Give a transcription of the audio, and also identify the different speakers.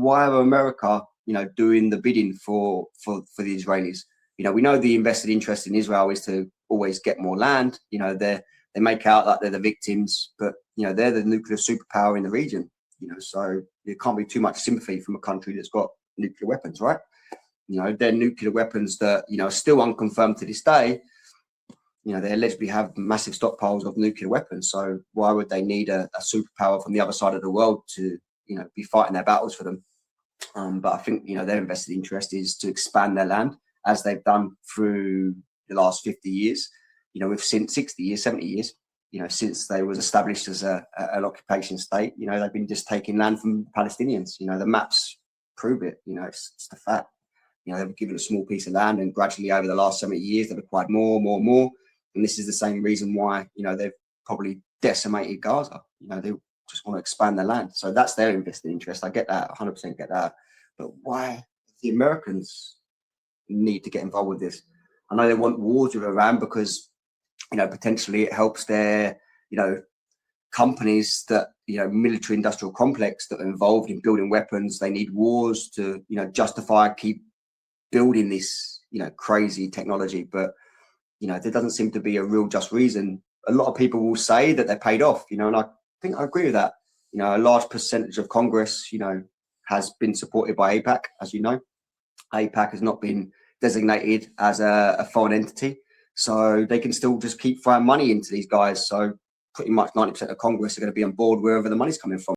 Speaker 1: Why are America, doing the bidding for the Israelis? We know the invested interest in Israel is to always get more land. They make out like they're the victims, but they're the nuclear superpower in the region. So there can't be too much sympathy from a country that's got nuclear weapons, right? They're nuclear weapons that are still unconfirmed to this day. They allegedly have massive stockpiles of nuclear weapons. So why would they need a superpower from the other side of the world to be fighting their battles for them? But I think their invested interest is to expand their land, as they've done through the last 50 years. We've seen 60 years, 70 years. Since they was established as an occupation state, they've been just taking land from Palestinians. The maps prove it. It's the fact. They've given a small piece of land, and gradually over the last 70 years, they've acquired more. And this is the same reason why, they've probably decimated Gaza. They just want to expand their land. So that's their invested interest. I get that, 100% get that. But why the Americans need to get involved with this? I know they want wars with Iran because, potentially it helps their, companies that, military industrial complex that are involved in building weapons. They need wars to, justify, keep building this, crazy technology. But, there doesn't seem to be a real just reason. A lot of people will say that they're paid off, and I think I agree with that. A large percentage of Congress, has been supported by AIPAC, as you know. AIPAC has not been designated as a foreign entity, so they can still just keep throwing money into these guys. So pretty much 90% of Congress are going to be on board wherever the money's coming from.